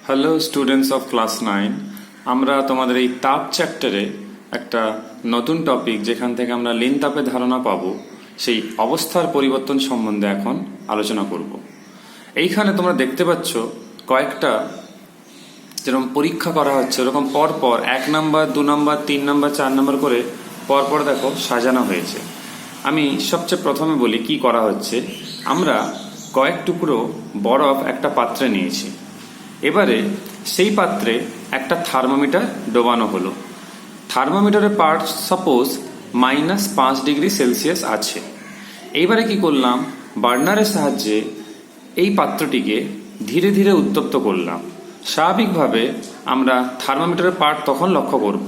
Hello students of class 9। আমরা তোমাদের এই তাপ চ্যাপ্টারে একটা নতুন টপিক যেখান থেকে আমরা লিন তাপের ধারণা পাবো সেই অবস্থার পরিবর্তন সম্বন্ধে এখন আলোচনা করব। এইখানে তোমরা দেখতে পাচ্ছ কয়েকটা যেরকম পরীক্ষা করা হচ্ছে ওরকম পরপর 1 নাম্বার 2 নাম্বার 3 নাম্বার 4 নাম্বার করে পরপর দেখো সাজানো হয়েছে। আমি সবচেয়ে প্রথমে বলি কি করা হচ্ছে। আমরা কয়েক টুকরো বরফ একটা পাত্রে নিয়েছি। এবারে সেই পাত্রে একটা থার্মোমিটার ডোবানো হলো। থার্মোমিটারের পার্ট সাপোজ -5°C আছে। এইবারে কি করলাম, বার্নারের সাহায্যে এই পাত্রটিকে ধীরে ধীরে উত্তপ্ত করলাম। স্বাভাবিকভাবে আমরা থার্মোমিটারের পার্ট তখন লক্ষ্য করব।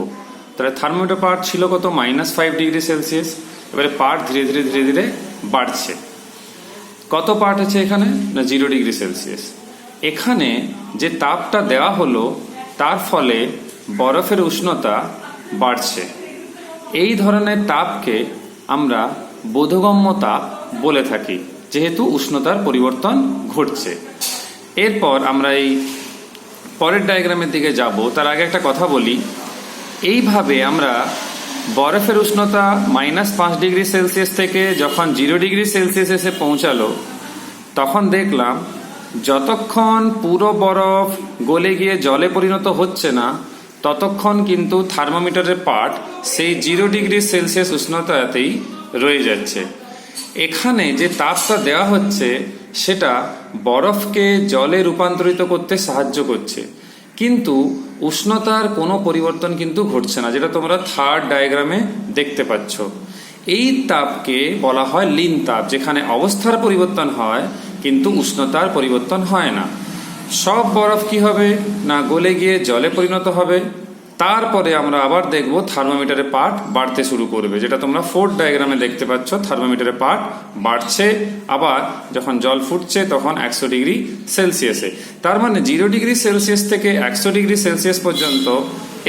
তাহলে থার্মোমিটার পার্ট ছিল কত, -5°C। এবারে পার্ট ধীরে ধীরে ধীরে ধীরে বাড়ছে। কত পার্ট আছে এখানে না 0°C। এখানে যে তাপটা দেওয়া হলো তার ফলে বরফের উষ্ণতা বাড়ছে। এই ধরনের তাপকে আমরা বোধগম্য তাপ বলে থাকি, যেহেতু উষ্ণতার পরিবর্তন ঘটছে। এরপর আমরা এই পরের ডায়াগ্রামের দিকে যাব। তার আগে একটা কথা বলি, এইভাবে আমরা বরফের উষ্ণতা -5°C থেকে যখন 0°C এসে পৌঁছালো তখন দেখলাম যতক্ষণ পুরো বরফ গলে গিয়ে জলে পরিণত হচ্ছে না ততক্ষণ কিন্তু থার্মোমিটারের পার্ট সেই 0°C উষ্ণতাতেই রয়ে যাচ্ছে। এখানে যে তাপটা দেওয়া হচ্ছে সেটা বরফকে জলে রূপান্তরিত করতে সাহায্য করছে, কিন্তু উষ্ণতার কোনো পরিবর্তন কিন্তু ঘটছে না, যেটা তোমরা থার্ড ডায়াগ্রামে দেখতে পাচ্ছ। এই তাপকে বলা হয় লিন তাপ, যেখানে অবস্থার পরিবর্তন হয় কিন্তু উষ্ণতার পরিবর্তন হয় না। সব বরফ কি হবে না গলে গিয়ে জলে পরিণত হবে। তারপরে আমরা আবার দেখব থার্মোমিটারের পার্ট বাড়তে শুরু করবে, যেটা তোমরা ফোর্থ ডায়াগ্রামে দেখতে পাচ্ছ। থার্মোমিটারের পার্ট বাড়ছে, আবার যখন জল ফুটছে তখন 100°C। তার মানে 0°C থেকে 100°C পর্যন্ত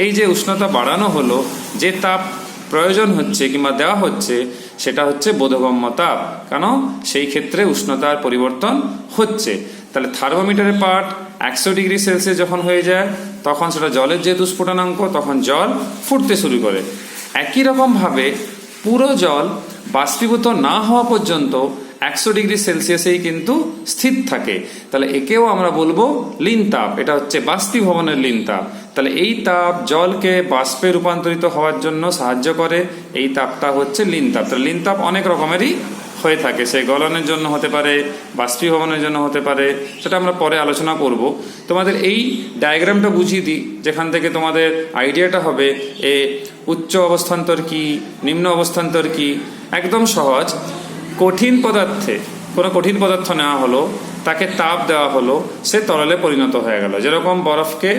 এই যে উষ্ণতা বাড়ানো হলো, যে তাপ প্রয়োজন হচ্ছে কিংবা দেওয়া হচ্ছে সেটা হচ্ছে বোধগম্য তাপ, কেন সেই ক্ষেত্রে উষ্ণতার পরিবর্তন হচ্ছে। তাহলে থার্মোমিটারের পার্ট 100°C যখন হয়ে যায় তখন সেটা জলের যেহেতু স্ফুটনাঙ্ক, তখন জল ফুটতে শুরু করে। একই রকম ভাবে পুরো জল বাষ্পীভূত না হওয়া পর্যন্ত 100°C কিন্তু স্থির থাকে। তাহলে একেও আমরা বলবো লিন তাপ। এটা হচ্ছে বাষ্পীভবনের লিন তাপ। তাহলে এই তাপ জলকে বাষ্পে রূপান্তরিত হওয়ার জন্য সাহায্য করে। এই তাপটা হচ্ছে লিন তাপ। তাহলে লিন তাপ অনেক রকমেরই হয়ে থাকে, সে গলনের জন্য হতে পারে, বাষ্পীভবনের জন্য হতে পারে, সেটা আমরা পরে আলোচনা করব। তোমাদের এই ডায়াগ্রামটা বুঝিয়ে দিই, যেখান থেকে তোমাদের আইডিয়াটা হবে এ উচ্চ অবস্থান্তর কি, নিম্ন অবস্থান্তর কি। একদম সহজ। কঠিন পদার্থে কোনো কঠিন পদার্থ নেওয়া হলো, তাকে তাপ দেওয়া হলো, সে তরলে পরিণত হয়ে গেল। যেরকম বরফকে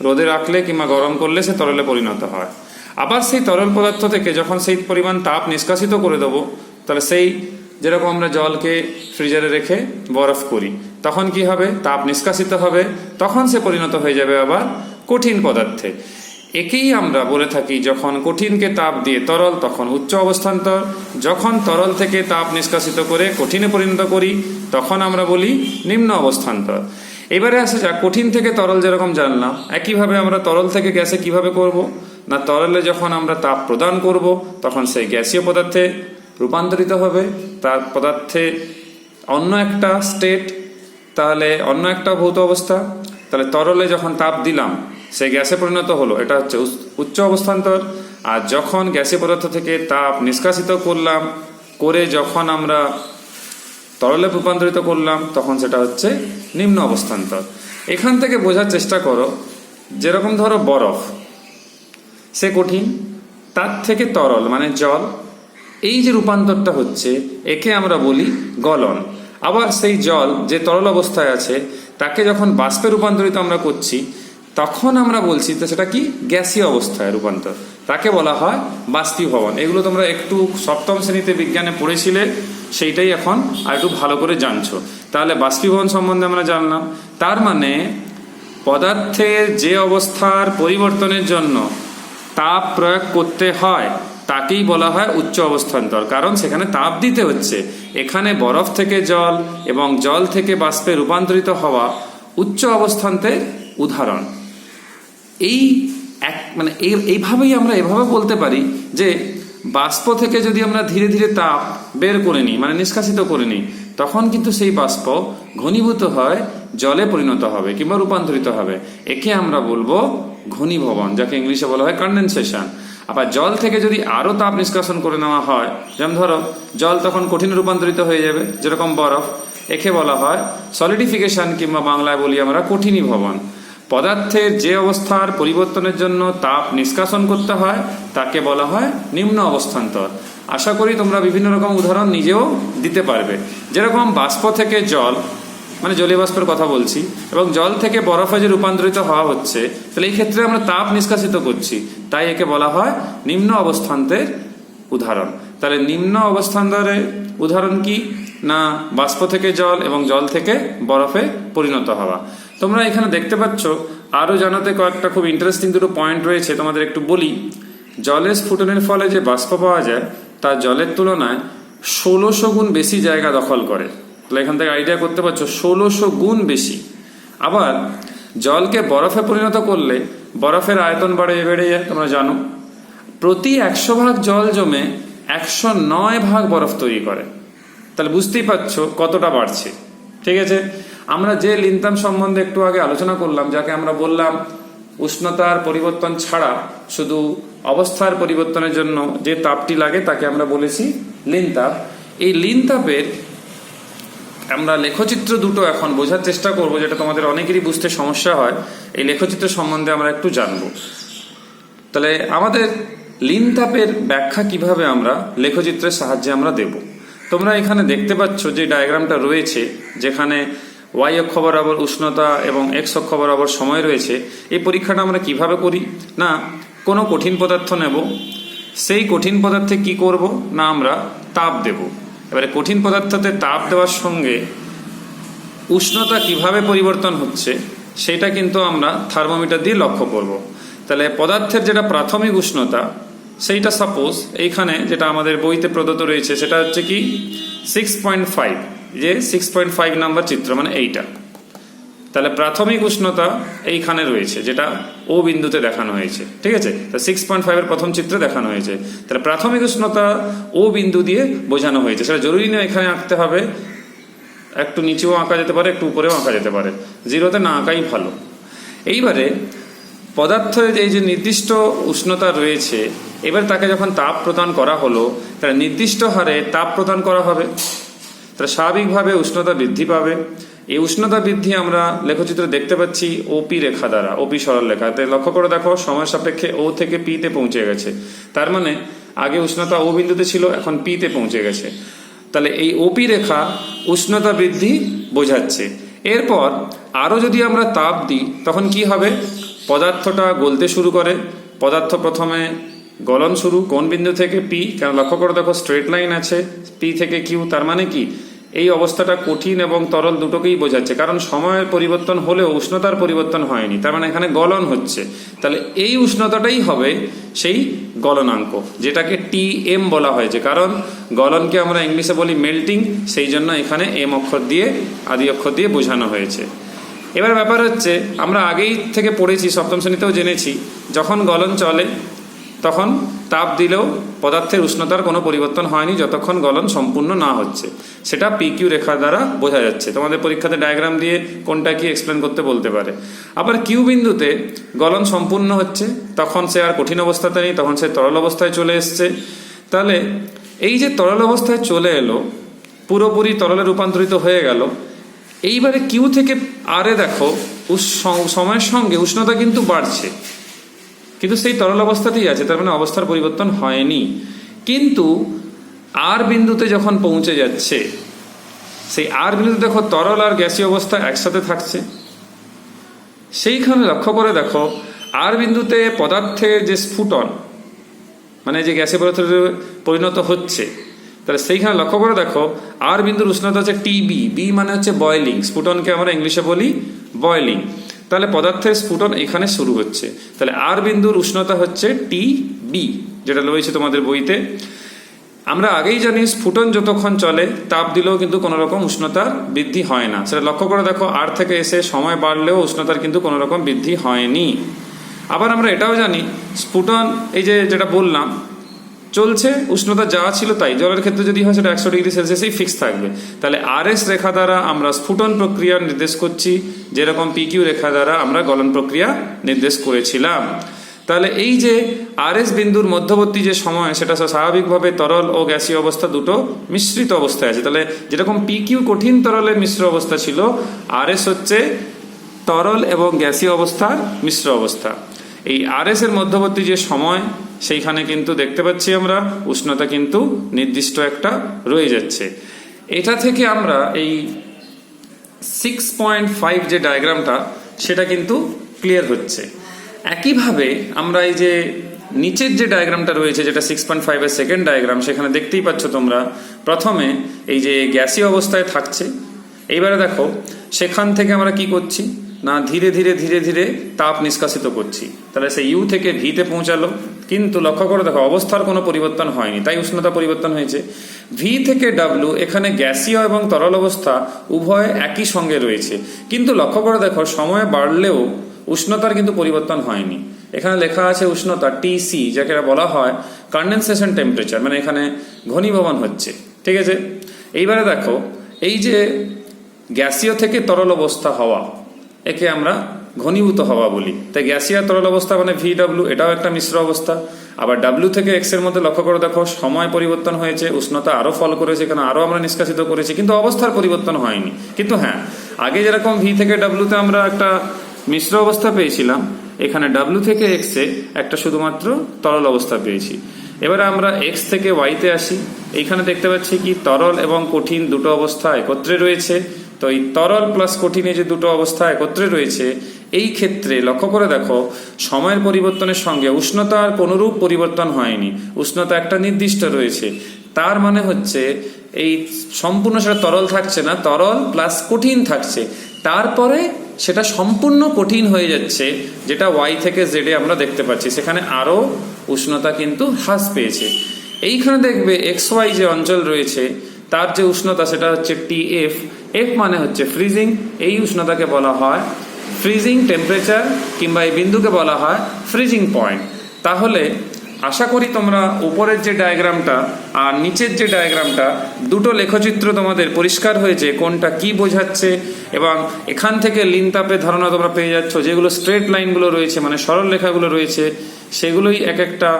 রোদে রাখলে কিংবা গরম করলে সে তরলে পরিণত হয়। আবার সেই তরল পদার্থ থেকে যখন সেই পরিমাণ তাপ নিষ্কাশিত করে দেবো, তাহলে সেই যেরকম আমরা জলকে ফ্রিজারে রেখে বরফ করি, তখন কি হবে, তাপ নিষ্কাশিত হবে, তখন সে পরিণত হয়ে যাবে আবার কঠিন পদার্থে। একেই আমরা বলে থাকি যখন কঠিনকে তাপ দিয়ে তরল তখন উচ্চ অবস্থান্তর, যখন তরল থেকে তাপ নিষ্কাশিত করে কঠিনে পরিণত করি তখন আমরা বলি নিম্ন অবস্থান্তর। এবারে আসা যাক, কঠিন থেকে তরল যেরকম জানলাম, একইভাবে আমরা তরল থেকে গ্যাসে কিভাবে করব না, তরলে যখন আমরা তাপ প্রদান করব তখন সেই গ্যাসীয় পদার্থে রূপান্তরিত হবে, তার পদার্থে অন্য একটা স্টেট, তাহলে অন্য একটা ভৌত অবস্থা। তাহলে তরলে যখন তাপ দিলাম সে গ্যাসে পরিণত হলো, এটা হচ্ছে উচ্চ অবস্থান্তর। আর যখন গ্যাসীয় পদার্থ থেকে তাপ নিষ্কাশিত করলাম, করে যখন আমরা তরলে রূপান্তরিত করলাম তখন সেটা হচ্ছে নিম্ন অবস্থান্তর। এখান থেকে বোঝার চেষ্টা করো, যেরকম ধরো বরফ সে কঠিন, তার থেকে তরল মানে জল, এই যে রূপান্তরটা হচ্ছে একে আমরা বলি গলন। আবার সেই জল যে তরল অবস্থায় আছে তাকে যখন বাষ্পে রূপান্তরিত আমরা করছি তখন আমরা বলছি তো সেটা কি গ্যাসীয় অবস্থায় রূপান্তর, তাকে বলা হয় বাষ্পীভবন। এগুলো তোমরা একটু সপ্তম শ্রেণীতে বিজ্ঞানে পড়েছিলে, সেইটাই এখন আর একটু ভালো করে জানছো। তাহলে বাষ্পীভবন সম্বন্ধে আমরা জানলাম। তার মানে পদার্থের যে অবস্থার পরিবর্তনের জন্য তাপ প্রয়োগ করতে হয় তাকেই বলা হয় উচ্চ অবস্থান্তর, কারণ সেখানে তাপ দিতে হচ্ছে। এখানে বরফ থেকে জল এবং জল থেকে বাষ্পে রূপান্তরিত হওয়া উচ্চ অবস্থান্তে উদাহরণ। এই এইভাবেই আমরা এভাবে বলতে পারি যে বাষ্প থেকে যদি আমরা ধীরে ধীরে তাপ বের করে নিই, মানে নিষ্কাশিত করে নিই, তখন কিন্তু সেই বাষ্প ঘনীভূত হয় জলে পরিণত হবে কিংবা রূপান্তরিত হবে। একে আমরা বলবো ঘনীভবন, যাকে ইংলিশে বলা হয় কনডেনসেশন। আবার জল থেকে যদি আরো তাপ নিষ্কাশন করে নেওয়া হয়, যেমন ধরো জল তখন কঠিন রূপান্তরিত হয়ে যাবে, যেরকম বরফ, একে বলা হয় সলিডিফিকেশন কিংবা বাংলায় বলি আমরা কঠিনীভবন। পদার্থের যে অবস্থার পরিবর্তনের জন্য তাপ নিষ্কাশন করতে হয় তাকে বলা হয় নিম্ন অবস্থান্তর। আশা করি তোমরা বিভিন্ন রকম উদাহরণ নিজেও দিতে পারবে। যেরকম বাষ্প থেকে জল, মানে জলীয় বাষ্পের কথা বলছি, এবং জল থেকে বরফে যে রূপান্তরিত হওয়া হচ্ছে, তাহলে এই ক্ষেত্রে আমরা তাপ নিষ্কাশিত করছি, তাই একে বলা হয় নিম্ন অবস্থান্তের উদাহরণ। তাহলে নিম্ন অবস্থান্তরের উদাহরণ কি না বাষ্প থেকে জল এবং জল থেকে বরফে পরিণত হওয়া। তোমরা এখানে দেখতে পাচ্ছ আরো জানাতে কয়েকটা খুব ইন্টারেস্টিং দুটো পয়েন্ট রয়েছে, তোমাদের একটু বলি। জলের স্ফুটনের ফলে যে বাষ্প পাওয়া যায় তা জলের তুলনায় 1600 গুণ বেশি জায়গা দখল করে। তাহলে এখান থেকে আইডিয়া করতে পারছো 1600 গুণ বেশি। আবার জলকে বরফে পরিণত করলে বরফের আয়তন বেড়ে যায়, তোমরা জানো। প্রতি 100 ভাগ জল জমে 109 ভাগ বরফ তৈরি করে। তাহলে বুঝতেই পারছো কতটা বাড়ছে। ঠিক আছে, আমরা যে লিনতাম সম্বন্ধে একটু আগে আলোচনা করলাম, যাকে আমরা বললাম উষ্ণতার পরিবর্তন ছাড়া শুধু অবস্থার পরিবর্তনের জন্য যে তাপটি লাগে তাকে আমরা বলেছি লিনতাপ। এই লিনতাপের আমরা লেখচিত্র দুটো এখন বোঝার চেষ্টা করব, যেটা তোমাদের অনেকেরই বুঝতে সমস্যা হয়। এই লেখচিত্র সম্বন্ধে আমরা একটু জানবো। তাহলে আমাদের লিনতাপের ব্যাখ্যা কিভাবে আমরা লেখচিত্রের সাহায্যে আমরা দেব। তোমরা এখানে দেখতে পাচ্ছ যে ডায়াগ্রামটা রয়েছে, যেখানে ওয়াই অক্ষ বরাবর উষ্ণতা এবং এক্স অক্ষ বরাবর সময় রয়েছে। এই পরীক্ষাটা আমরা কিভাবে করি না, কোনো কঠিন পদার্থ নেব, সেই কঠিন পদার্থে কি করব না আমরা তাপ দেব। এবারে কঠিন পদার্থতে তাপ দেওয়ার সঙ্গে উষ্ণতা কিভাবে পরিবর্তন হচ্ছে সেটা কিন্তু আমরা থার্মোমিটার দিয়ে লক্ষ্য করব। তাহলে পদার্থের যেটা প্রাথমিক উষ্ণতা সেইটা সাপোজ এইখানে যেটা আমাদের বইতে প্রদত্ত রয়েছে সেটা হচ্ছে কি 6.5, যে 6.5 নাম্বার চিত্র, মানে এইটা। তাহলে প্রাথমিক উষ্ণতা এইখানে রয়েছে, যেটা ও বিন্দুতে দেখানো হয়েছে। ঠিক আছে, 6.5 এর প্রথম চিত্রে দেখানো হয়েছে। তাহলে প্রাথমিক উষ্ণতা ও বিন্দু দিয়ে বোঝানো হয়েছে। সেটা জরুরি নয় এখানে আঁকতে হবে, একটু নিচেও আঁকা যেতে পারে, একটু উপরেও আঁকা যেতে পারে, জিরোতে না আঁকাই ভালো। এইবারে পদার্থের এই যে নির্দিষ্ট উষ্ণতা রয়েছে, এবার তাকে যখন তাপ প্রদান করা হলো, তাহলে নির্দিষ্ট হারে তাপ প্রদান করা হবে, তাহলে স্বাভাবিকভাবে উষ্ণতা বৃদ্ধি পাবে। এই উষ্ণতা বৃদ্ধি আমরা লেখচিত্রে দেখতে পাচ্ছি ওপি রেখা দ্বারা, ওপি সরল রেখা। তাই লক্ষ্য করে দেখো সময় সাপেক্ষে ও থেকে পি তে পৌঁছে গেছে। তার মানে আগে উষ্ণতা ও বিন্দুতে ছিল, এখন পি তে পৌঁছে গেছে। তাহলে এই ওপি রেখা উষ্ণতা বৃদ্ধি বোঝাচ্ছে। এরপর আরো যদি আমরা তাপ দিই তখন কি হবে, পদার্থটা গলতে শুরু করে। পদার্থ প্রথমে গলন শুরু কোন বিন্দু থেকে পি, কারণ লক্ষ্য করে দেখো স্ট্রেট লাইন আছে পি থেকে কিউ। তার মানে কি এই অবস্থাটা কঠিন এবং তরল দুটোকেই বোঝাচ্ছে, কারণ সময়ের পরিবর্তন হলেও উষ্ণতার পরিবর্তন হয়নি, তার মানে এখানে গলন হচ্ছে। তাহলে এই উষ্ণতাটাই হবে সেই গলনাঙ্ক, যেটাকে টিএম বলা হয়েছে, কারণ গলনকে আমরা ইংলিশে বলি মেল্টিং, সেই জন্য এখানে এম অক্ষর দিয়ে, আদি অক্ষর দিয়ে বোঝানো হয়েছে। এবার ব্যাপার হচ্ছে আমরা আগেই থেকে পড়েছি, সপ্তম শ্রেণীতেও জেনেছি, যখন গলন চলে তখন তাপ দিলেও পদার্থের উষ্ণতার কোনো পরিবর্তন হয়নি যতক্ষণ গলন সম্পূর্ণ না হচ্ছে। সেটা পিকিউ রেখা দ্বারা বোঝা যাচ্ছে। তোমাদের পরীক্ষাতে ডায়াগ্রাম দিয়ে কোনটা কি এক্সপ্লেন করতে বলতে পারে। আবার কিউ বিন্দুতে গলন সম্পূর্ণ হচ্ছে, তখন সে আর কঠিন অবস্থাতে নেই, তখন সে তরল অবস্থায় চলে এসছে। তাহলে এই যে তরল অবস্থায় চলে এলো, পুরোপুরি তরলে রূপান্তরিত হয়ে গেল। এইবারে কিউ থেকে আরে দেখো সময়ের সঙ্গে উষ্ণতা কিন্তু বাড়ছে, কিন্তু সেই তরল অবস্থাতেই আছে, তার মানে অবস্থার পরিবর্তন হয়নি। কিন্তু আর বিন্দুতে যখন পৌঁছে যাচ্ছে, সেই আর বিন্দুতে দেখো তরল আর গ্যাসীয় অবস্থা একসাথে থাকছে। সেইখানে লক্ষ্য করে দেখো আর বিন্দুতে পদার্থের যে স্ফুটন, মানে যে গ্যাসীয় পদার্থে পরিণত হচ্ছে, তাহলে সেইখানে লক্ষ্য করে দেখো আর বিন্দুর উষ্ণতা হচ্ছে টিবি। বি মানে হচ্ছে বয়লিং, স্ফুটনকে আমরা ইংলিশে বলি বয়লিং। তাহলে পদার্থের স্ফুটন এখানে শুরু হচ্ছে। তাহলে আর বিন্দুর উষ্ণতা হচ্ছে টি বি, যেটা রয়েছে তোমাদের বইতে। আমরা আগেই জানি স্ফুটন যতক্ষণ চলে তাপ দিলেও কিন্তু কোনো রকম উষ্ণতার বৃদ্ধি হয় না। সেটা লক্ষ্য করে দেখো, আর থেকে এসে সময় বাড়লেও উষ্ণতার কিন্তু কোনো রকম বৃদ্ধি হয়নি। আবার আমরা এটাও জানি স্ফুটন এই যে যেটা বললাম চলছে, উষ্ণতা যা ছিল তাই, জলের ক্ষেত্রে যদি হয় সেটা 100°C ফিক্স থাকবে। তাহলে RS রেখা দ্বারা আমরা স্ফুটন প্রক্রিয়া নির্দেশ করছি, যেরকম PQ রেখা দ্বারা আমরা গলন প্রক্রিয়া নির্দেশ করেছিলাম। তাহলে এই যে RS বিন্দুর মধ্যবর্তী যে সময়, সেটা স্বাভাবিকভাবে তরল ও গ্যাসীয় অবস্থা দুটো মিশ্রিত অবস্থায় আছে। তাহলে যেরকম PQ কঠিন তরলের মিশ্র অবস্থা ছিল, RS হচ্ছে তরল এবং গ্যাসীয় অবস্থার মিশ্র অবস্থা। এই RS এর মধ্যবর্তী যে সময়, সেইখানে কিন্তু দেখতে পাচ্ছি আমরা উষ্ণতা কিন্তু নির্দিষ্ট একটা রয়ে যাচ্ছে। এটা থেকে আমরা এই 6.5 যে ডায়াগ্রামটা, সেটা কিন্তু ক্লিয়ার হচ্ছে। একইভাবে আমরা এই যে নিচের যে ডায়াগ্রামটা রয়েছে, যেটা 6.5 এর সেকেন্ড ডায়াগ্রাম, সেখানে দেখতেই পাচ্ছ তোমরা প্রথমে এই যে গ্যাসীয় অবস্থায় থাকছে। এইবারে দেখো সেখান থেকে আমরা কি করছি না, ধীরে ধীরে ধীরে ধীরে তাপ নিষ্কাশিত করছি। তাহলে সে ইউ থেকে ভিতে পৌঁছালো, কিন্তু লক্ষ্য করে দেখো অবস্থার কোনো পরিবর্তন হয়নি, তাই উষ্ণতা পরিবর্তন হয়েছে। ভি থেকে ডাব্লু, এখানে গ্যাসীয় এবং তরল অবস্থা উভয় একই সঙ্গে রয়েছে, কিন্তু লক্ষ্য করে দেখো সময় বাড়লেও উষ্ণতার কিন্তু পরিবর্তন হয়নি। এখানে লেখা আছে উষ্ণতা টিসি, যাকে বলা হয় কন্ডেনসেশন টেম্পারেচার, মানে এখানে ঘনীভবন হচ্ছে। ঠিক আছে, এইবারে দেখো এই যে গ্যাসীয় থেকে তরল অবস্থা হওয়া, একে আমরা ঘনীভূত হওয়া বলি। তাই গ্যাসীয় তরল অবস্থা মানে VW, এটাও একটা মিশ্র অবস্থা। আবার ডাব্লিউ থেকে এক্স এর মধ্যে লক্ষ্য করে দেখো সময় পরিবর্তন হয়েছে, উষ্ণতা আরো ফল করেছে, এখানে আরো আমরা নিষ্কাশিত করেছি, কিন্তু অবস্থার পরিবর্তন হয়নি। কিন্তু হ্যাঁ, আগে যেরকম ভি থেকে ডাব্লিউতে আমরা একটা মিশ্র অবস্থা পেয়েছিলাম, এখানে ডাব্লিউ থেকে এক্স এ একটা শুধুমাত্র তরল অবস্থা পেয়েছি। এবারে আমরা এক্স থেকে ওয়াইতে আসি। এইখানে দেখতে পাচ্ছি কি তরল এবং কঠিন দুটো অবস্থা একত্রে রয়েছে। তো এই তরল প্লাস কঠিনে যে দুটো অবস্থা একত্রে রয়েছে, এই ক্ষেত্রে লক্ষ্য করে দেখো সময়ের পরিবর্তনের সঙ্গে উষ্ণতার কোনরূপ পরিবর্তন হয়নি, উষ্ণতা একটা নির্দিষ্ট রয়েছে। তার মানে হচ্ছে এই সম্পূর্ণ সেটা তরল থাকছে না, তরল প্লাস কঠিন থাকছে, তারপরে সেটা সম্পূর্ণ কঠিন হয়ে যাচ্ছে, যেটা ওয়াই থেকে জেডে আমরা দেখতে পাচ্ছি। সেখানে আরো উষ্ণতা কিন্তু হ্রাস পেয়েছে। এইখানে দেখবে এক্স ওয়াই যে অঞ্চল রয়েছে, তার যে উষ্ণতা সেটা হচ্ছে TF। এফ মানে হচ্ছে ফ্রিজিং, এই উষ্ণতাকে বলা হয় ফ্রিজিং টেম্পারেচার, কিংবা এই বিন্দুকে বলা হয় ফ্রিজিং পয়েন্ট। তাহলে আশা করি তোমরা উপরের যে ডায়াগ্রামটা আর নিচের যে ডায়াগ্রামটা, দুটো লেখচিত্র তোমাদের পরিষ্কার হয়েছে কোনটা কি বোঝাচ্ছে, এবং এখান থেকে লিন তাপের ধারণা তোমরা পেয়ে যাচ্ছ। যেগুলো স্ট্রেট লাইনগুলো রয়েছে, মানে সরল রেখাগুলো রয়েছে, সেগুলোই এক একটা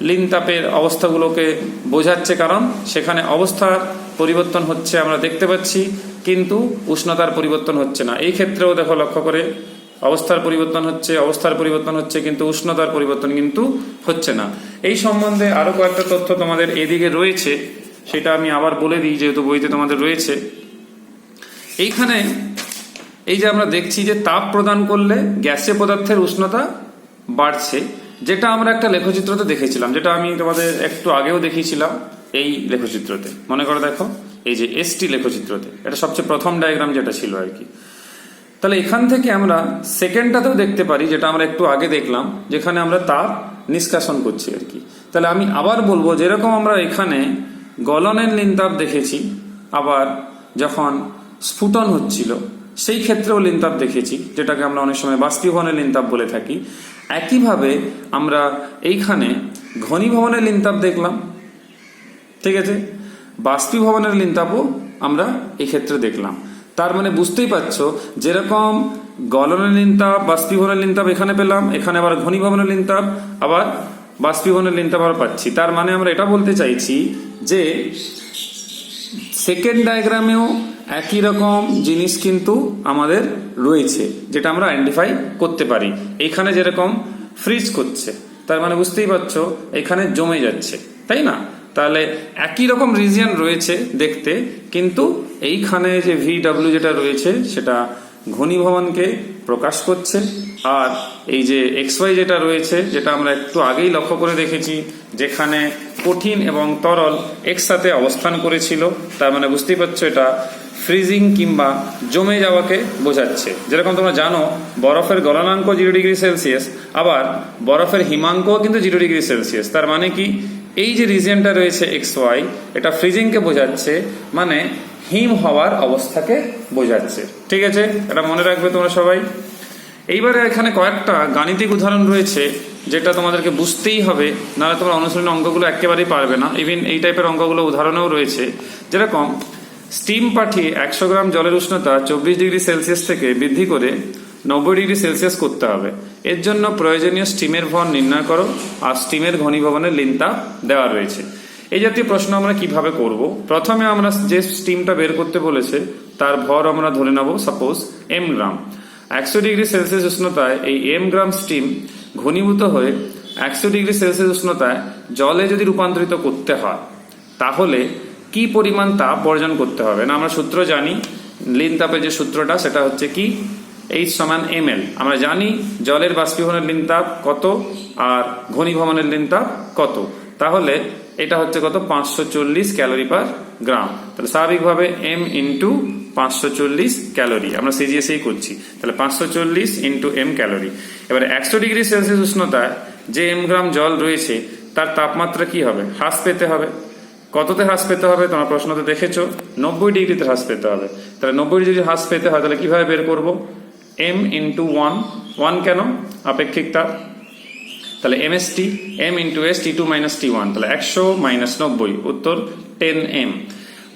লিন তাপের অবস্থাগুলোকে বোঝাচ্ছে, কারণ সেখানে অবস্থার পরিবর্তন হচ্ছে আমরা দেখতে পাচ্ছি, কিন্তু উষ্ণতার পরিবর্তন হচ্ছে না। এই ক্ষেত্রেও দেখো লক্ষ্য করে অবস্থার পরিবর্তন হচ্ছে, কিন্তু উষ্ণতার পরিবর্তন কিন্তু হচ্ছে না। এই সম্বন্ধে আরো কয়েকটা তথ্য তোমাদের এদিকে রয়েছে, সেটা আমি আবার বলে দিই যেহেতু বইতে তোমাদের রয়েছে। এইখানে এই যে আমরা দেখছি যে তাপ প্রদান করলে গ্যাসীয় পদার্থের উষ্ণতা বাড়ছে, যেটা আমরা একটা লেখচিত্রতে দেখেছিলাম, যেটা আমি তোমাদের একটু আগেও দেখিয়েছিলাম। এই লেখচিত্রতে মনে করে দেখো, এই যে ST লেখচিত্রতে, এটা সবচেয়ে প্রথম ডায়াগ্রাম যেটা ছিল আর কি। তাহলে এখান থেকে আমরা সেকেন্ডটাতেও দেখতে পারি, যেটা আমরা একটু আগে দেখলাম, যেখানে আমরা তাপ নিষ্কাশন করছি আর কি। তাহলে আমি আবার বলবো, যেরকম আমরা এখানে গলনের লিনতাপ দেখেছি, আবার যখন স্ফুটন হচ্ছিল সেই ক্ষেত্রেও লিনতাপ দেখেছি, যেটাকে আমরা অনেক সময় বাষ্পীভবনের লিনতাপ বলে থাকি। একইভাবে আমরা এইখানে ঘনীভবনের লিনতাপ দেখলাম। ঠিক আছে, বাষ্পীভবনের লিনতাপও আমরা এই ক্ষেত্রে দেখলাম। তার মানে বুঝতেই পারছো, যেরকম গলনের লিনতাপ, বাষ্পীভবনের লিনতাপ এখানে পেলাম, এখানে আবার ঘনীভবনের লিনতাপ, আবার বাষ্পীভবনের লিনতাপ আবার পাচ্ছি। তার মানে আমরা এটা বলতে চাইছি যে সেকেন্ড ডায়াগ্রামেও একই রকম জিনিস কিন্তু আমাদের রয়েছে, যেটা আমরা আইডেন্টিফাই করতে পারি। এইখানে যেরকম ফ্রিজ করছে, তার মানে বুঝতেই পারছো এখানে জমে যাচ্ছে, তাই না? তাহলে একই রকম রিজিয়ন রয়েছে দেখতে, কিন্তু এইখানে যে VW যেটা রয়েছে সেটা ঘনীভবনকে প্রকাশ করছে, আর এই যে XY যেটা রয়েছে, যেটা আমরা একটু আগেই লক্ষ্য করে দেখেছি, যেখানে কঠিন এবং তরল একসাথে অবস্থান করেছিল, তার মানে বুঝতেই পারছো এটা ফ্রিজিং কিংবা জমে যাওয়াকে বোঝাচ্ছে। যেরকম তোমরা জানো বরফের গলনাঙ্ক 0°C, আবার বরফের হিমাঙ্কও কিন্তু 0°C। তার মানে কি এই যে রিজিয়নটা রয়েছে এক্স ওয়াই, এটা ফ্রিজিংকে বোঝাচ্ছে, মানে হিম হওয়ার অবস্থাকে বোঝাচ্ছে। ঠিক আছে, এটা মনে রাখবে তোমরা সবাই। এইবারে এখানে কয়েকটা গাণিতিক উদাহরণ রয়েছে যেটা তোমাদেরকে বুঝতেই হবে, নাহলে তোমরা অনুশীলনী অঙ্কগুলো একেবারেই পারবে না। ইভেন এই টাইপের অঙ্কগুলো উদাহরণেও রয়েছে, যেরকম স্টিম পাঠিয়ে 100 গ্রাম জলের উষ্ণতা 24 ডিগ্রি সেলসিয়াস থেকে বৃদ্ধি করে 90 ডিগ্রি সেলসিয়াস করতে হবে। এর জন্য প্রয়োজনীয় স্টিমের ভর নির্ণয় করো আর স্টিমের ঘনীভবনের লিনতাপ দেওয়া রয়েছে। এই জাতীয় প্রশ্ন আমরা কিভাবে করব? প্রথমে আমরা যে স্টিমটা বের করতে বলেছে তার ভর আমরা ধরে নেব suppose M gram. 100 degree Celsius উষ্ণতায় এই এম গ্রাম স্টিম ঘনীভূত হয়ে 100 ডিগ্রি সেলসিয়াস উষ্ণতায় জলে যদি রূপান্তরিত করতে হয়, তাহলে কি পরিমাণ তাপ বর্জন করতে হবে? না আমরা সূত্র জানি, লিন তাপের যে সূত্রটা সেটা হচ্ছে কি H সমান ml। আমরা জানি জলের বাষ্পীভবনের লিন তাপ কত আর ঘনীভবনের লিন তাপ কত, তাহলে এটা হচ্ছে কত 540 ক্যালোরি পার গ্রাম। তাহলে স্বাভাবিকভাবে m ইন্টু 540 ক্যালোরি, আমরা সিজিএসই করছি, তাহলে 540 ইন্টু m ক্যালোরি। এবারে 100 ডিগ্রি সেলসিয়াস উষ্ণতায় যে m গ্রাম জল রয়েছে তার তাপমাত্রা কি হবে? হ্রাস পেতে হবে। কততে হ্রাস পেতে হবে? তোমরা প্রশ্নতে দেখেছো 90 ডিগ্রিতে হ্রাস পেতে হবে। তাহলে 90 ডিগ্রি হ্রাস পেতে হয়, তাহলে কিভাবে বের করব? m ইন্টু 1 কেন? আপেক্ষিক তাপ, তাহলে mst, m into s t2 minus t1, তাহলে 100 মাইনাস 90, উত্তর 10m।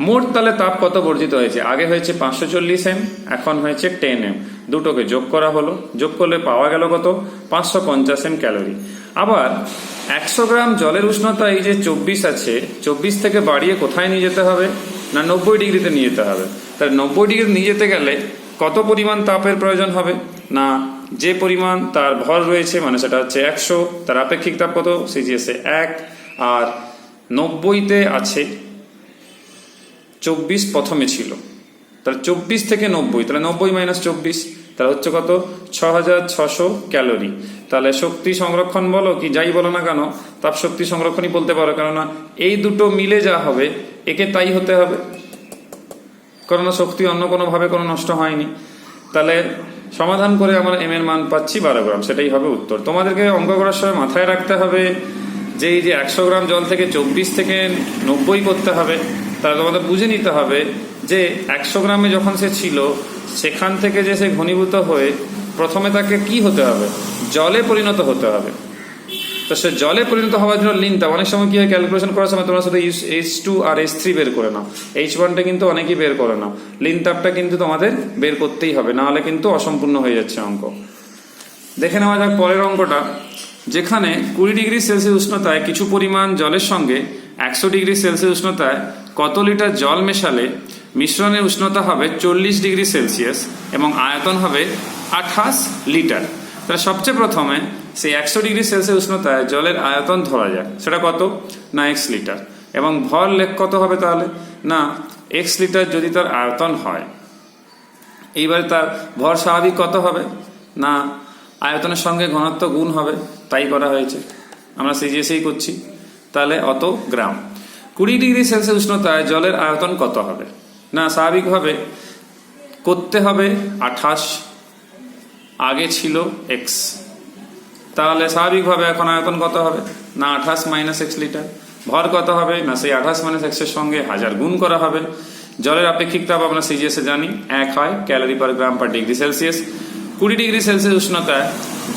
মোট তাহলে তাপ কত বর্জিত হয়েছে? আগে হয়েছে 540m, এখন হয়েছে 10m। দুটোকে যোগ করা হলো, যোগ করলে পাওয়া গেল কত? 550m calorie. আবার 100 গ্রাম জলের উষ্ণতা এই যে 24 আছে, 24 থেকে বাড়িয়ে কোথায় নিয়ে যেতে হবে? না 90 ডিগ্রিতে নিয়ে যেতে হবে। তাহলে 90 ডিগ্রি নিয়ে যেতে গেলে কত পরিমাণ তাপের প্রয়োজন হবে? না যে পরিমাণ তার ভর রয়েছে, মানে সেটা হচ্ছে 100, তার আপেক্ষিক তাপ কত? সিজিএসে 1, আর 90তে আছে 24 প্রথমে ছিল, তাহলে 24 থেকে 90, তাহলে 90 মাইনাস 24, তাহলে হচ্ছে কত? 6600 ক্যালোরি। তাহলে শক্তি সংরক্ষণ বলো কি যাই বলো না কেন, তাপ শক্তি সংরক্ষণই বলতে পারো, কেননা এই দুটো মিলে যা হবে একে তাই হতে হবে, কারণ শক্তি অন্য কোনো ভাবে কোনো নষ্ট হয়নি। তাহলে সমাধান করে আমরা এম এর মান পাচ্ছি 12 গ্রাম, সেটাই হবে উত্তর। তোমাদেরকে অঙ্ক করার সময় মাথায় রাখতে হবে যে এই যে 100 গ্রাম জল থেকে 24 থেকে 90 করতে হবে, তাহলে তোমাদের বুঝে নিতে হবে যে 100 গ্রামে যখন সে ছিল সেখান থেকে যে সে ঘনীভূত হয়ে প্রথমে তাকে কি হতে হবে? জলে পরিণত হতে হবে। তো সে জলে পরিণত হওয়ার জন্য লিন তাপ, অনেক সময় কি হয় ক্যালকুলেশন করার সময় তোমরা শুধু H2 আর H3 বের করে নাও, H1টা কিন্তু অনেকেই বের করে নাও। লিন তাপটা কিন্তু তোমাদের বের করতেই হবে, না হলে কিন্তু অসম্পূর্ণ হয়ে যাচ্ছে অঙ্ক। দেখে নেওয়া যাক পরের অঙ্কটা, যেখানে 20 ডিগ্রি সেলসিয়াস উষ্ণতায় কিছু পরিমাণ জলের সঙ্গে 100 ডিগ্রি সেলসিয়াস উষ্ণতায় কত লিটার জল মেশালে মিশ্রণের উষ্ণতা হবে 40 ডিগ্রি সেলসিয়াস এবং আয়তন হবে 28 লিটার। তাহলে সবচেয়ে প্রথমে সেই 100 ডিগ্রি সেলসিয়াস উষ্ণতায় জলের আয়তন ধরা যায়, সেটা কত? না x লিটার। এবং ভর লেখ কত হবে তাহলে? না x লিটার যদি তার আয়তন হয়, এইবারে তার ভর স্বাভাবিক কত হবে? না আয়তনের সঙ্গে ঘনত্ব গুণ হবে, তাই করা হয়েছে, আমরা সিজিএসই করছি। তাহলে অত গ্রাম। 20 ডিগ্রি সেলসিয়াস উষ্ণতায় জলের আয়তন কত হবে? না স্বাভাবিকভাবে করতে হবে 28, আগে ছিল x, তাহলে স্বাভাবিকভাবে এখন আয়তন কত হবে? না 28 মাইনাস x লিটার। ভর কত হবে? না সেই 28 মাইনাস x এর সঙ্গে 1000 গুণ করা হবে। জলের আপেক্ষিক তাপ আমরা সিজিএসে জানি 1 হয়, calorie per gram per degree Celsius. 20 degree Celsius উষ্ণতায়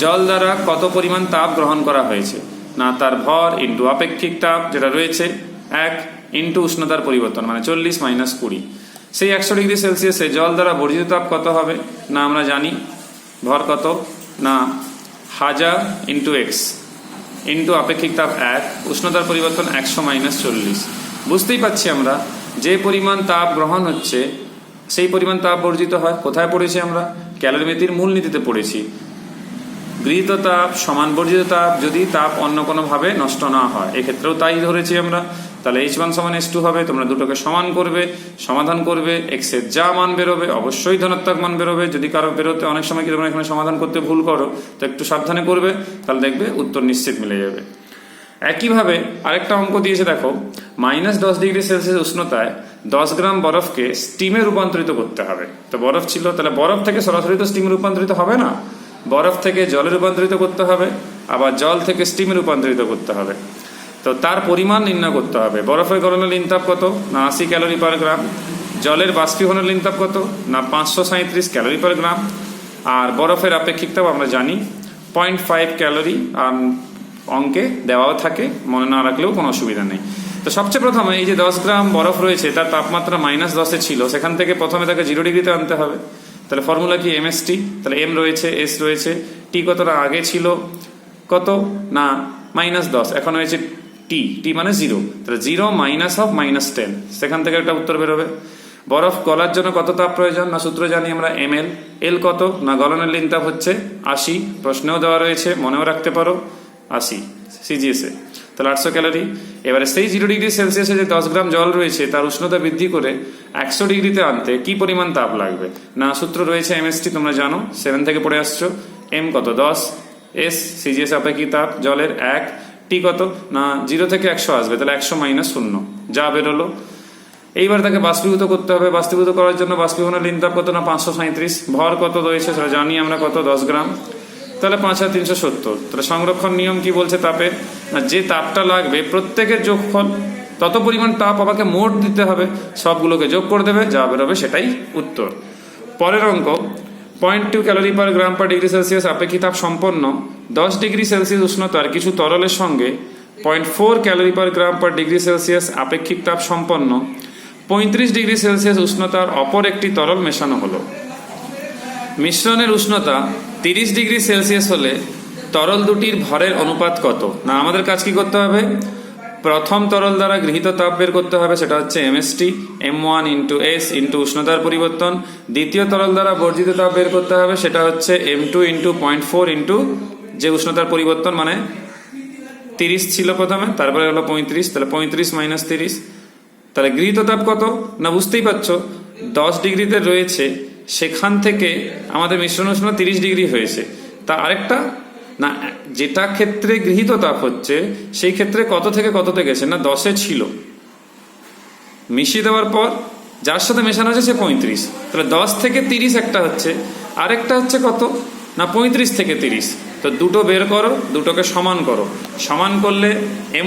জল দ্বারা কত পরিমাণ তাপ গ্রহণ করা হয়েছে? না তার ভর ইন্টু আপেক্ষিক তাপ যেটা রয়েছে 1 ইন্টু উষ্ণতার পরিবর্তন, মানে 40 মাইনাস 20। সেই 100 ডিগ্রি সেলসিয়াসে জল দ্বারা বর্জিত তাপ কত হবে? না আমরা জানি ভর কত? না 1000 ইন্টু এক্স ইন্টু আপেক্ষিক তাপ 1, উষ্ণতার পরিবর্তন 100 মাইনাস 40। বুঝতেই পাচ্ছি আমরা যে পরিমাণ তাপ গ্রহণ হচ্ছে সেই পরিমাণ তাপ বর্জিত হয়। কোথায় পড়েছি আমরা? ক্যালোরিমেট্রির মূলনীতিতে পড়েছি। গৃহীত তাপ সমান বর্জিত তাপ যদি তাপ অন্য কোনোভাবে নষ্ট না হয়, এক্ষেত্রেও তাই ধরেছি আমরা। তাহলে H1 সমান H2 হবে, তোমরা দুটোকে সমান করবে, সমাধান করবে, x এর যা মান বেরোবে অবশ্যই ধনাত্মক মান বেরোবে। যদি কারো বেরোতে অনেক সময় কি তোমরা এখানে সমাধান করতে ভুল করো, তো একটু সাবধানে করবে, তাহলে দেখবে উত্তর নিশ্চিত মিলে যাবে। একইভাবে আরেকটা অঙ্ক দিয়েছে দেখো, -10 ডিগ্রি সেলসিয়াস উষ্ণতায় 10 গ্রাম বরফকে স্টিমে রূপান্তরিত করতে হবে। তো বরফ ছিল, তাহলে বরফ থেকে সরাসরি তো স্টিমে রূপান্তরিত হবে না, বরফ থেকে জলে রূপান্তরিত করতে হবে, আবার জল থেকে স্টিমে রূপান্তরিত করতে হবে। তো তার পরিমাণ নির্ণয় করতে হবে। বরফের গলনের লিনতাপ কত? না 80 ক্যালোরি পার গ্রাম। জলের বাষ্পীভবনের লিনতাপ কত? না 537 ক্যালোরি পার গ্রাম। আর বরফের আপেক্ষিক তাপ আমরা জানি 0.5 ক্যালোরি, আর অঙ্কে দেওয়াও থাকে, মনে না রাখলেও কোনো অসুবিধা নেই। তো সবচেয়ে প্রথমে এই যে 10 গ্রাম বরফ রয়েছে তার তাপমাত্রা -10 ছিল, সেখান থেকে প্রথমে তাকে 0 ডিগ্রিতে আনতে হবে। তাহলে ফর্মুলা কি? MST। তাহলে M রয়েছে, S রয়েছে, T কতটা আগে ছিল কত? না -10, এখন হয়েছে T মানে 0। তাহলে 0 -10, সেখান থেকে একটা উত্তর বেরোবে। বরফ গলার জন্য কত তাপ প্রয়োজন? না সূত্র জানি আমরা ml। L কত? না গলনের লিনতাপ হচ্ছে 80, প্রশ্নেও দেওয়া রয়েছে, মনেও রাখতে পারো 80 CGS-এ। তাহলে 800 ক্যালোরি। এবারে সেই 0 ডিগ্রি সেলসিয়াসে যে 10 গ্রাম জল রয়েছে তার উষ্ণতা বৃদ্ধি করে 100 ডিগ্রিতে আনতে কি পরিমাণ তাপ লাগবে? না সূত্র রয়েছে MST, তোমরা জানো, 7 থেকে পড়ে আসছো। M কত? 10, S CGS আপেক্ষিক তাপ জলের 1, T কত? না 0 থেকে 100 আসবে, তাহলে 100 - 0 যা বেরোলো। এইবার তাকে বাষ্পীভূত করতে হবে। বাষ্পীভূত করার জন্য বাষ্পীভবনের লিনতাপ কত? না 537। ভর কত রয়েছে সেটা জানি আমরা, কত? 10 গ্রাম। তাহলে 5×370। তাহলে সংরক্ষণ নিয়ম কি বলছে তাপের? না যে তাপটা লাগবে প্রত্যেকের যোগফল, তত পরিমাণ তাপ আমাকে মোট দিতে হবে, সবগুলোকে যোগ করে দেবে, যা বেরোবে সেটাই উত্তর। পরের অঙ্ক, 0.2 calorie per gram per degree Celsius আপেক্ষিক তাপ সম্পন্ন 10 ডিগ্রি সেলসিয়াস উষ্ণতার কিছু তরলের সঙ্গে 0.4 calorie per gram per degree Celsius আপেক্ষিক তাপ সম্পন্ন 35 ডিগ্রি সেলসিয়াস উষ্ণতার অপর একটি তরল মেশানো হলো। মিশ্রণের উষ্ণতা 30 ডিগ্রি সেলসিয়াস হলে তরল দুটির ভরের অনুপাত কত? না আমাদের কাজ কি করতে হবে? প্রথম তরল দ্বারা গৃহীত তাপ বের করতে হবে, সেটা হচ্ছে MST, M1 × S × উষ্ণতার পরিবর্তন। দ্বিতীয় তরল দ্বারা বর্জিত তাপ বের করতে হবে, সেটা হচ্ছে M2 × 0.4 যে উষ্ণতার পরিবর্তন, মানে 30 ছিল প্রথমে, তারপরে হলো 35, তাহলে 35 - 30। তাহলে গৃহীত তাপ কত? না বুঝতেই পারছো 10 ডিগ্রিতে রয়েছে, সেখান থেকে আমাদের মিশ্রণ উষ্ণতা 30 ডিগ্রি হয়েছে। তা আরেকটা না, যেটা ক্ষেত্রে গৃহীত তাপ হচ্ছে সেই ক্ষেত্রে কত থেকে কততে গেছে? না 10-এ ছিল, মিশিয়ে দেওয়ার পর যার সাথে মেশানো হচ্ছে সে 35। তাহলে 10 থেকে 30 একটা হচ্ছে, আরেকটা হচ্ছে কত? না 35 থেকে 30। তো দুটো বের করো, দুটোকে সমান করো, সমান করলে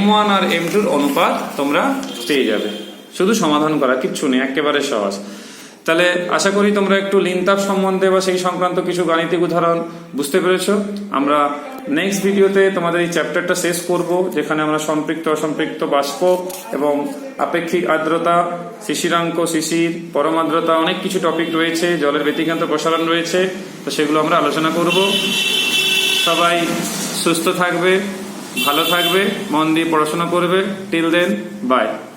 M1 আর M2-র অনুপাত তোমরা পেয়ে যাবে। শুধু সমাধান করা, কিচ্ছু নেই, একেবারে সহজ। তাহলে আশা করি তোমরা একটু লিনতাপ সম্বন্ধে বা সেই সংক্রান্ত কিছু গাণিতিক উদাহরণ বুঝতে পেরেছো। আমরা নেক্সট ভিডিওতে তোমাদের এই চ্যাপ্টারটা শেষ করব, যেখানে আমরা সম্পৃক্ত অসম্পৃক্ত বাষ্প এবং আপেক্ষিক আর্দ্রতা, শিশিরাঙ্ক, শিশির, পরম আর্দ্রতা, অনেক কিছু টপিক রয়েছে, জলের ব্যতিক্রান্ত প্রসারণ রয়েছে, তো সেগুলো আমরা আলোচনা করব। সবাই সুস্থ থাকবে, ভালো থাকবে, মন দিয়ে পড়াশোনা করবে। Till then, by.